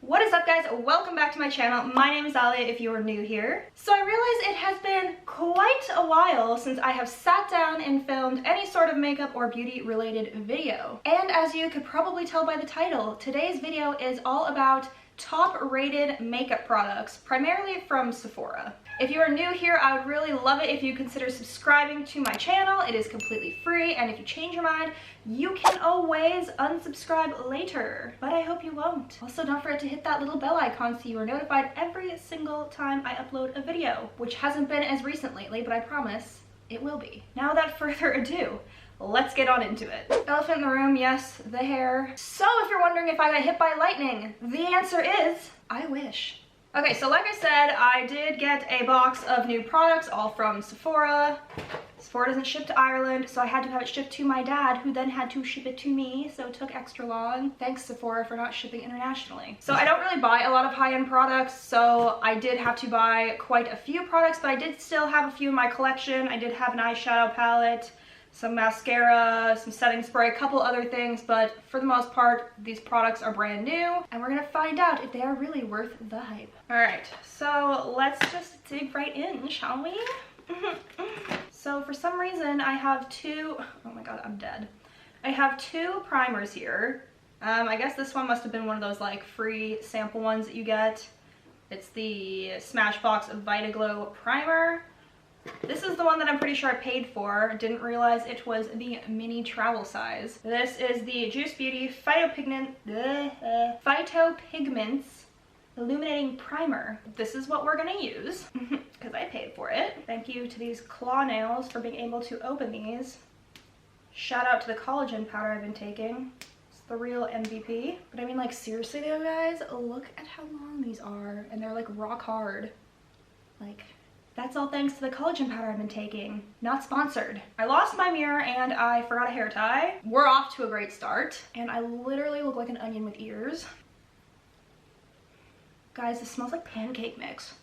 What is up, guys? Welcome back to my channel. My name is Alya if you are new here. So I realize it has been quite a while since I have sat down and filmed any sort of makeup or beauty related video. And as you could probably tell by the title, today's video is all about top rated makeup products, primarily from Sephora. If you are new here, I would really love it if you consider subscribing to my channel. It is completely free, and if you change your mind, you can always unsubscribe later, but I hope you won't. Also, don't forget to hit that little bell icon so you are notified every single time I upload a video, which hasn't been as recent lately, but I promise it will be. Now without further ado, let's get on into it. Elephant in the room, yes, the hair. So if you're wondering if I got hit by lightning, the answer is, I wish. Okay, so like I said, I did get a box of new products, all from Sephora. Sephora doesn't ship to Ireland, so I had to have it shipped to my dad, who then had to ship it to me, so it took extra long. Thanks, Sephora, for not shipping internationally. So I don't really buy a lot of high-end products, so I did have to buy quite a few products, but I did still have a few in my collection. I did have an eyeshadow palette, some mascara, some setting spray, a couple other things, but for the most part, these products are brand new, and we're gonna find out if they are really worth the hype. All right, so let's just dig right in, shall we? So for some reason, I have oh my god, I'm dead. I have two primers here. I guess this one must have been one of those like free sample ones that you get. It's the Smashbox Vitaglow Primer. This is the one that I'm pretty sure I paid for. Didn't realize it was the mini travel size. This is the Juice Beauty Phytopigments Illuminating Primer. This is what we're gonna use because I paid for it. Thank you to these claw nails for being able to open these. Shout out to the collagen powder I've been taking. It's the real MVP. But I mean, like, seriously though, guys, look at how long these are, and they're like rock hard. Like, that's all thanks to the collagen powder I've been taking. Not sponsored. I lost my mirror and I forgot a hair tie. We're off to a great start. And I literally look like an onion with ears. Guys, this smells like pancake mix.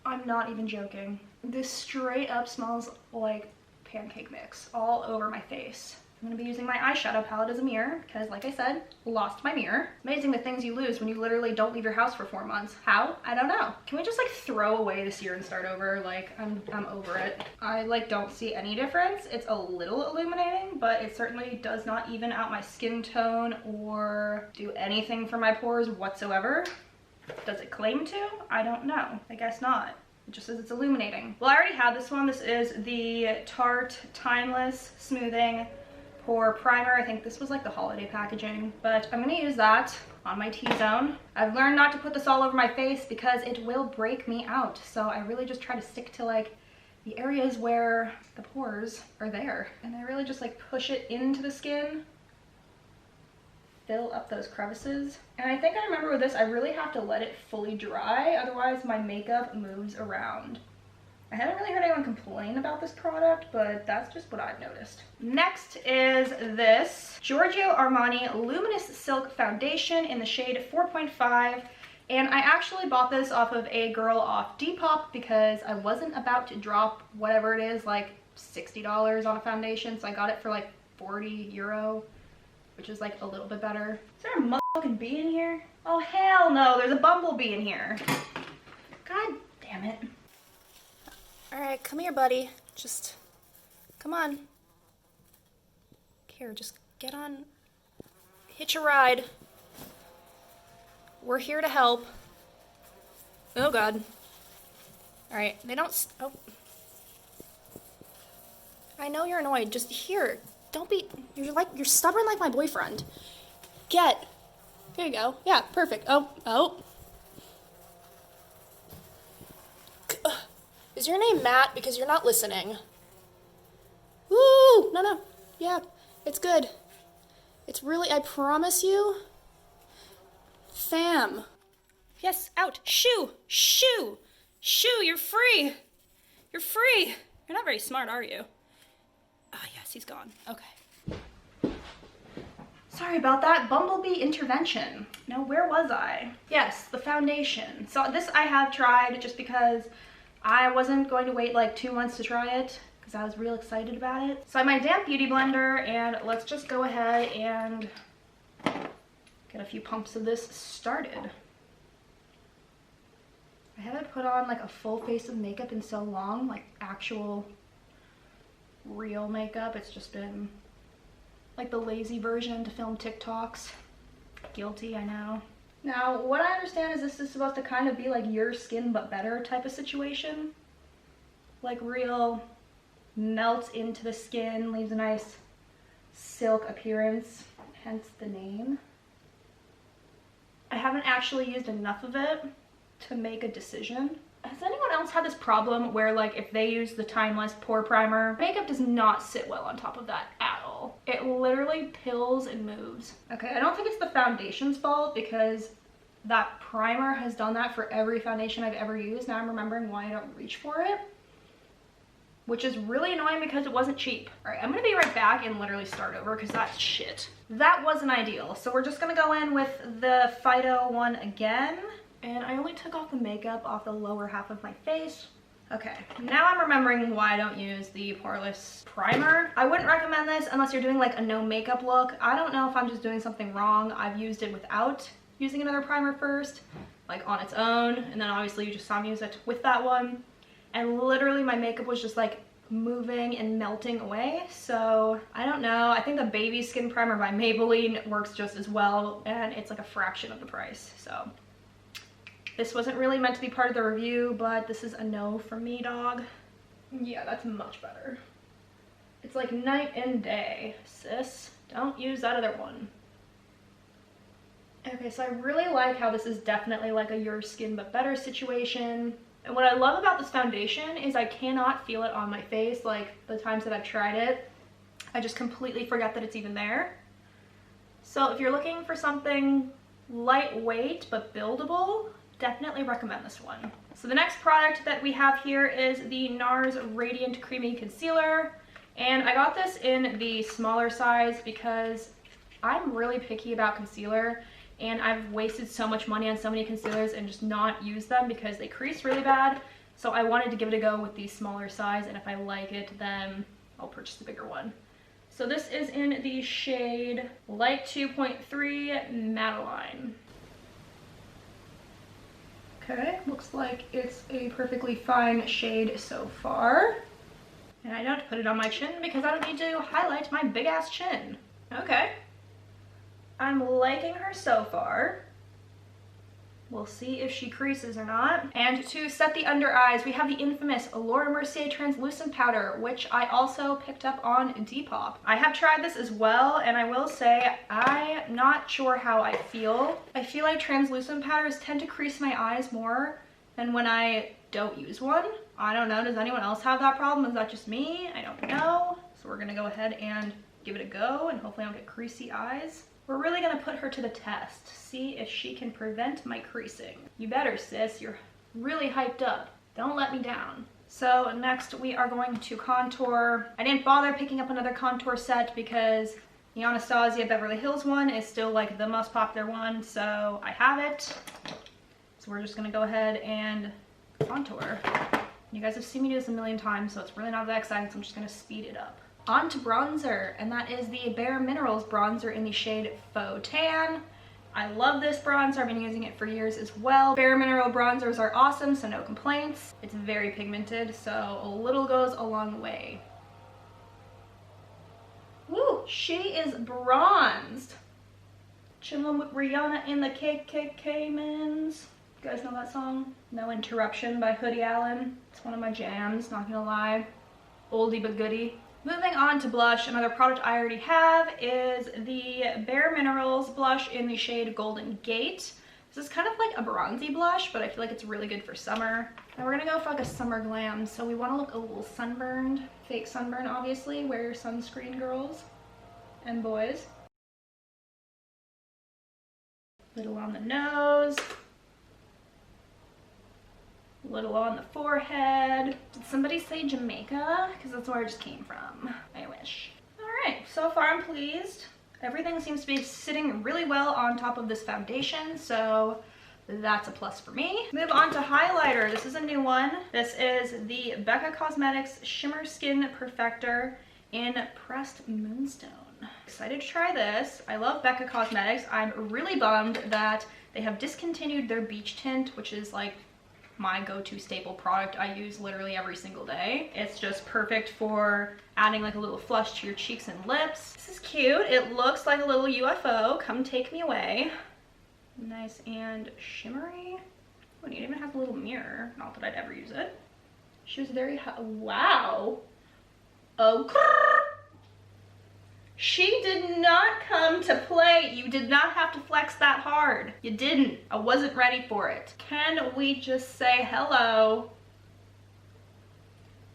I'm not even joking. This straight up smells like pancake mix all over my face. I'm gonna be using my eyeshadow palette as a mirror because, like I said, lost my mirror. Amazing the things you lose when you literally don't leave your house for 4 months. How? I don't know. Can we just like throw away this year and start over? Like, I'm over it. I like don't see any difference. It's a little illuminating, but it certainly does not even out my skin tone or do anything for my pores whatsoever. Does it claim to? I don't know. I guess not. It just says it's illuminating. Well, I already have this one. This is the Tarte Timeless Smoothing Pore Primer. I think this was like the holiday packaging, but I'm gonna use that on my T-zone. I've learned not to put this all over my face because it will break me out, so I really just try to stick to like the areas where the pores are there, and I really just like push it into the skin, fill up those crevices. And I think I remember with this, I really have to let it fully dry, otherwise my makeup moves around. I haven't really heard anyone complain about this product, but that's just what I've noticed. Next is this Giorgio Armani Luminous Silk Foundation in the shade 4.5. And I actually bought this off of a girl off Depop because I wasn't about to drop whatever it is, like $60 on a foundation. So I got it for like 40 euro, which is like a little bit better. Is there a motherfucking bee in here? Oh, hell no, there's a bumblebee in here. God damn it. All right, come here, buddy. Just, come on. Here, just get on, hitch a ride. We're here to help. Oh, God. All right, they don't, oh. I know you're annoyed, just here. Don't be, you're stubborn like my boyfriend. Here you go. Yeah, perfect. Oh. Is your name Matt? Because you're not listening. Woo! No. Yeah, it's good. It's really, I promise you. Fam. Yes, out. Shoo! You're free. You're free. You're not very smart, are you? Ah, yes, he's gone. Okay. Sorry about that. Bumblebee intervention. Now, where was I? Yes, the foundation. So this I have tried just because I wasn't going to wait like 2 months to try it because I was real excited about it. So I have my damp beauty blender, and let's just go ahead and get a few pumps of this started. I haven't put on like a full face of makeup in so long, like actual real makeup. It's just been like the lazy version to film TikToks. Guilty, I know. Now, what I understand is this is supposed to kind of be like your skin but better type of situation. Like real melts into the skin, leaves a nice silk appearance, hence the name. I haven't actually used enough of it to make a decision. Has anyone else had this problem where like if they use the Timeless Pore Primer, makeup does not sit well on top of that at all? It literally pills and moves. Okay, I don't think it's the foundation's fault because that primer has done that for every foundation I've ever used. Now I'm remembering why I don't reach for it, which is really annoying because it wasn't cheap. All right, I'm gonna be right back and literally start over because that's shit. That wasn't ideal. So we're just gonna go in with the Fido one again. And I only took off the makeup off the lower half of my face. Okay, now I'm remembering why I don't use the poreless primer. I wouldn't recommend this unless you're doing like a no makeup look. I don't know if I'm just doing something wrong. I've used it without using another primer first, like on its own, and then obviously you just saw me use it with that one. And literally my makeup was just like moving and melting away. So I don't know. I think the Baby Skin Primer by Maybelline works just as well, and it's like a fraction of the price. So this wasn't really meant to be part of the review, but this is a no from me, dog. Yeah, that's much better. It's like night and day, sis. Don't use that other one. Okay, so I really like how this is definitely like a your skin but better situation. And what I love about this foundation is I cannot feel it on my face. Like the times that I've tried it, I just completely forget that it's even there. So if you're looking for something lightweight but buildable, definitely recommend this one. So the next product that we have here is the NARS Radiant Creamy Concealer. And I got this in the smaller size because I'm really picky about concealer, and I've wasted so much money on so many concealers and just not used them because they crease really bad. So I wanted to give it a go with the smaller size, and if I like it, then I'll purchase the bigger one. So this is in the shade Light 2.3 Madeline. Okay, looks like it's a perfectly fine shade so far. And I don't put it on my chin because I don't need to highlight my big ass chin. Okay. I'm liking her so far. We'll see if she creases or not. And to set the under eyes, we have the infamous Laura Mercier Translucent Powder, which I also picked up on Depop. I have tried this as well, and I will say I'm not sure how I feel. I feel like translucent powders tend to crease my eyes more than when I don't use one. I don't know, does anyone else have that problem? Is that just me? I don't know. So we're gonna go ahead and give it a go, and hopefully I don't get creasy eyes. We're really gonna put her to the test, see if she can prevent my creasing. You better, sis, you're really hyped up. Don't let me down. So next we are going to contour. I didn't bother picking up another contour set because the Anastasia Beverly Hills one is still like the most popular one, so I have it. So we're just gonna go ahead and contour. You guys have seen me do this a million times, so it's really not that exciting, so I'm just gonna speed it up. On to bronzer, and that is the Bare Minerals bronzer in the shade Faux Tan. I love this bronzer. I've been using it for years as well. Bare Mineral bronzers are awesome, so no complaints. It's very pigmented, so a little goes a long way. Woo, she is bronzed. Chillin' with Rihanna in the KKK Men's. You guys know that song? No Interruption by Hoodie Allen. It's one of my jams, not gonna lie. Oldie but goodie. Moving on to blush, another product I already have is the Bare Minerals blush in the shade Golden Gate. This is kind of like a bronzy blush, but I feel like it's really good for summer. And we're gonna go for like a summer glam, so we wanna look a little sunburned. Fake sunburn, obviously. Wear your sunscreen, girls and boys. Little on the nose. Little on the forehead. Did somebody say Jamaica? Because that's where I just came from. I wish. Alright, so far I'm pleased. Everything seems to be sitting really well on top of this foundation, so that's a plus for me. Move on to highlighter. This is a new one. This is the Becca Cosmetics Shimmer Skin Perfector in Pressed Moonstone. Excited to try this. I love Becca Cosmetics. I'm really bummed that they have discontinued their beach tint, which is like my go-to staple product I use literally every single day. It's just perfect for adding like a little flush to your cheeks and lips. This is cute. It looks like a little UFO. Come take me away. Nice and shimmery. Oh, and it even has a little mirror. Not that I'd ever use it. She was very wow. Okay. She did not come to play. You did not have to flex that hard. You didn't. I wasn't ready for it. Can we just say hello?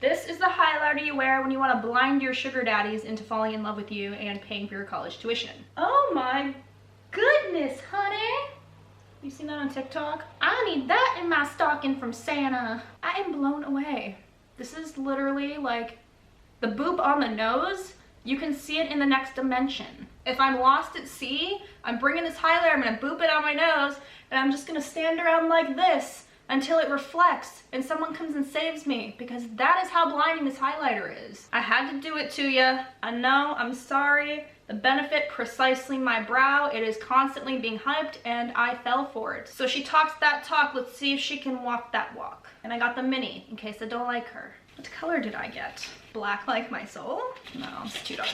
This is the highlighter you wear when you want to blind your sugar daddies into falling in love with you and paying for your college tuition. Oh my goodness, honey. You seen that on TikTok? I need that in my stocking from Santa. I am blown away. This is literally like the boop on the nose. You can see it in the next dimension. If I'm lost at sea, I'm bringing this highlighter, I'm gonna boop it on my nose, and I'm just gonna stand around like this until it reflects and someone comes and saves me, because that is how blinding this highlighter is. I had to do it to you. I know, I'm sorry. The benefit, precisely my brow. It is constantly being hyped and I fell for it. So she talks that talk, let's see if she can walk that walk. And I got the mini in case I don't like her. What color did I get? Black like my soul? No, it's too dark.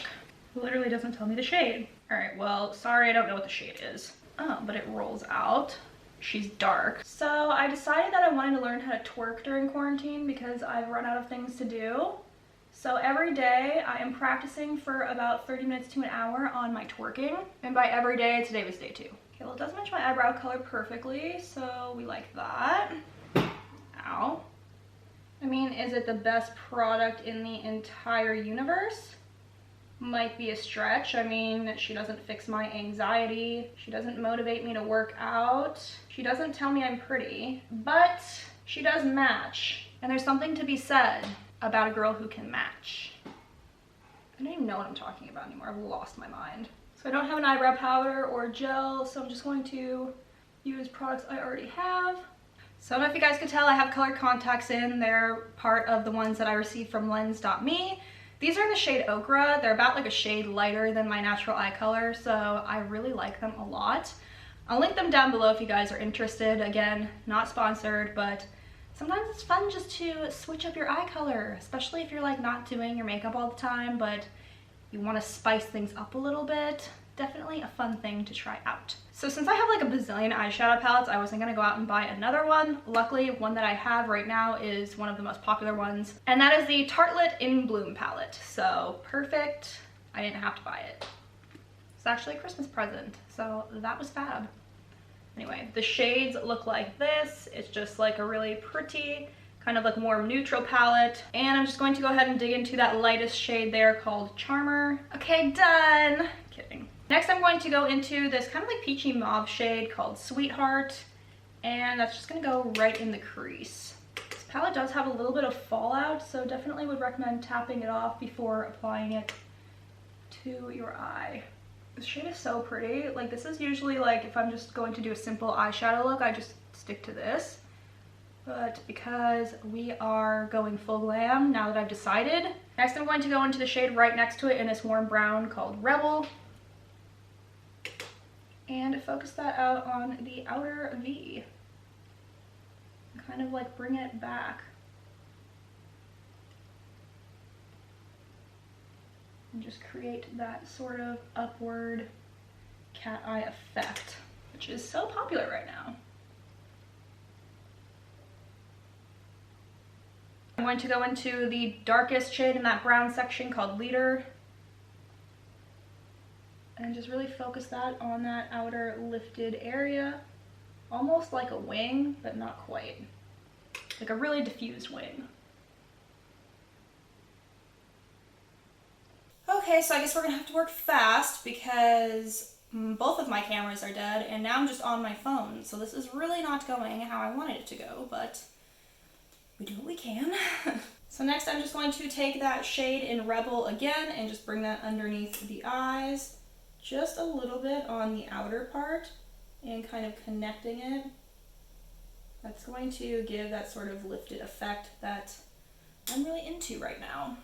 It literally doesn't tell me the shade. All right, well, sorry, I don't know what the shade is. Oh, but it rolls out. She's dark. So I decided that I wanted to learn how to twerk during quarantine because I've run out of things to do. So every day I am practicing for about 30 minutes to an hour on my twerking. And by every day, today was day 2. Okay, well, it does match my eyebrow color perfectly, so we like that. Ow. I mean, is it the best product in the entire universe? Might be a stretch. I mean, she doesn't fix my anxiety. She doesn't motivate me to work out. She doesn't tell me I'm pretty, but she does match. And there's something to be said about a girl who can match. I don't even know what I'm talking about anymore. I've lost my mind. So I don't have an eyebrow powder or gel, so I'm just going to use products I already have. So I don't know if you guys could tell, I have colored contacts in. They're part of the ones that I received from lens.me. These are in the shade Ochre. They're about like a shade lighter than my natural eye color, so I really like them a lot. I'll link them down below if you guys are interested. Again, not sponsored, but sometimes it's fun just to switch up your eye color, especially if you're like not doing your makeup all the time, but you want to spice things up a little bit. Definitely a fun thing to try out. So since I have like a bazillion eyeshadow palettes, I wasn't gonna go out and buy another one. Luckily, one that I have right now is one of the most popular ones, and that is the Tartelette In Bloom palette. So perfect, I didn't have to buy it. It's actually a Christmas present, so that was fab. Anyway, the shades look like this. It's just like a really pretty, kind of like warm neutral palette. And I'm just going to go ahead and dig into that lightest shade there called Charmer. Okay, done. Kidding. Next, I'm going to go into this kind of like peachy mauve shade called Sweetheart, and that's just gonna go right in the crease. This palette does have a little bit of fallout, so definitely would recommend tapping it off before applying it to your eye. This shade is so pretty. Like, this is usually like if I'm just going to do a simple eyeshadow look, I just stick to this. But because we are going full glam now that I've decided, next I'm going to go into the shade right next to it in this warm brown called Rebel, and focus that out on the outer V. Kind of like bring it back. And just create that sort of upward cat eye effect, which is so popular right now. I'm going to go into the darkest shade in that brown section called Leader, and just really focus that on that outer lifted area, almost like a wing, but not quite. Like a really diffused wing. Okay, so I guess we're gonna have to work fast because both of my cameras are dead, and now I'm just on my phone, so this is really not going how I wanted it to go, but we do what we can. So next I'm just going to take that shade in Rebel again and just bring that underneath the eyes, just a little bit on the outer part and kind of connecting it. That's going to give that sort of lifted effect that I'm really into right now.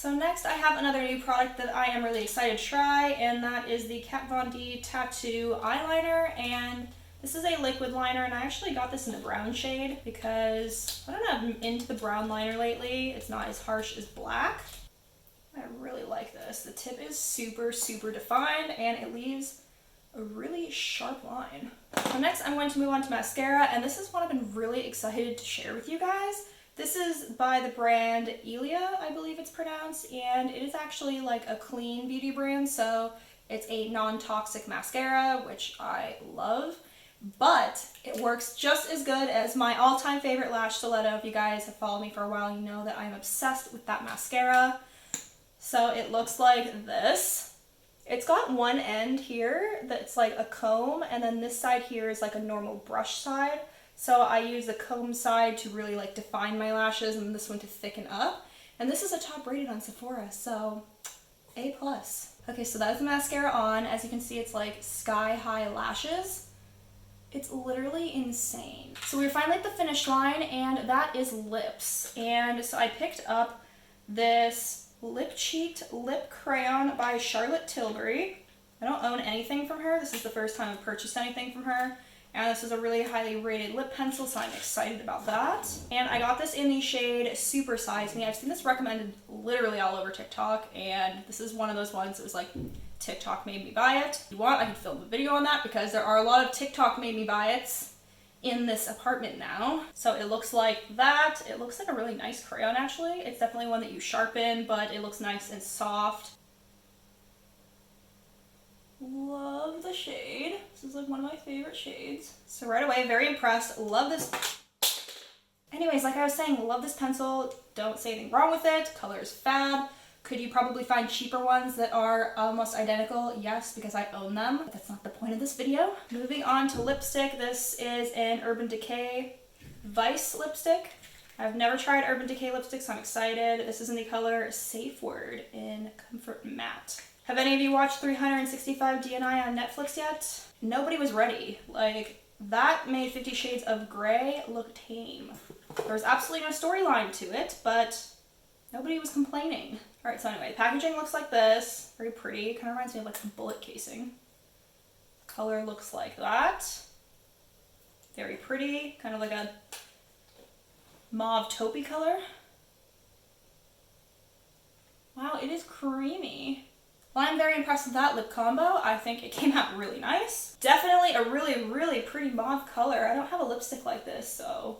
So next I have another new product that I am really excited to try, and that is the Kat Von D Tattoo Eyeliner, and this is a liquid liner, and I actually got this in the brown shade because, I don't know, I'm into the brown liner lately. It's not as harsh as black. I really like this. The tip is super, super defined, and it leaves a really sharp line. So next I'm going to move on to mascara, and this is what I've been really excited to share with you guys. This is by the brand Alya, I believe it's pronounced, and it is actually like a clean beauty brand, so it's a non-toxic mascara, which I love, but it works just as good as my all-time favorite lash stiletto. If you guys have followed me for a while, you know that I'm obsessed with that mascara. So it looks like this. It's got one end here that's like a comb, and then this side here is like a normal brush side. So I use the comb side to really like define my lashes, and this one to thicken up. And this is a top rated on Sephora, so A+. Okay, so that is the mascara on. As you can see, it's like sky high lashes. It's literally insane. So we're finally at the finish line, and that is lips. And so I picked up this Lip Cheat Lip Crayon by Charlotte Tilbury. I don't own anything from her. This is the first time I've purchased anything from her. And this is a really highly rated lip pencil, so I'm excited about that. And I got this in the shade Super Size Me. I've seen this recommended literally all over TikTok, and this is one of those ones that was like, TikTok made me buy it. If you want, I can film a video on that because there are a lot of TikTok made me buy it's in this apartment now. So it looks like that. It looks like a really nice crayon actually. It's definitely one that you sharpen, but it looks nice and soft. Love the shade. This is like one of my favorite shades. So right away, very impressed. Love this. Anyways, like I was saying, love this pencil. Don't say anything wrong with it. Color is fab. Could you probably find cheaper ones that are almost identical? Yes, because I own them. But that's not the point of this video. Moving on to lipstick. This is an Urban Decay Vice lipstick. I've never tried Urban Decay lipstick, so I'm excited. This is in the color Safe Word in Comfort Matte. Have any of you watched 365 DNI on Netflix yet? Nobody was ready. Like, that made 50 Shades of Grey look tame. There was absolutely no storyline to it, but nobody was complaining. Alright, so anyway, the packaging looks like this. Very pretty. Kind of reminds me of like a bullet casing. Color looks like that. Very pretty. Kind of like a mauve taupey color. Wow, it is creamy. Well, I'm very impressed with that lip combo. I think it came out really nice. Definitely a really, really pretty mauve color. I don't have a lipstick like this, so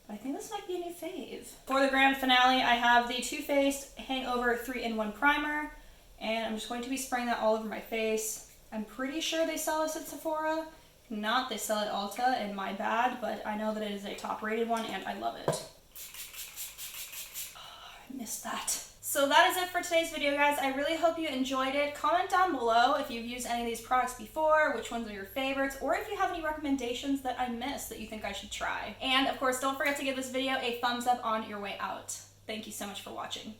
I think this might be a new fave. For the grand finale, I have the Too Faced Hangover 3-in-1 Primer, and I'm just going to be spraying that all over my face. I'm pretty sure they sell this at Sephora. If not, they sell it at Ulta, and my bad, but I know that it is a top-rated one, and I love it. Oh, I missed that. So that is it for today's video, guys. I really hope you enjoyed it. Comment down below if you've used any of these products before, which ones are your favorites, or if you have any recommendations that I missed that you think I should try. And of course, don't forget to give this video a thumbs up on your way out. Thank you so much for watching.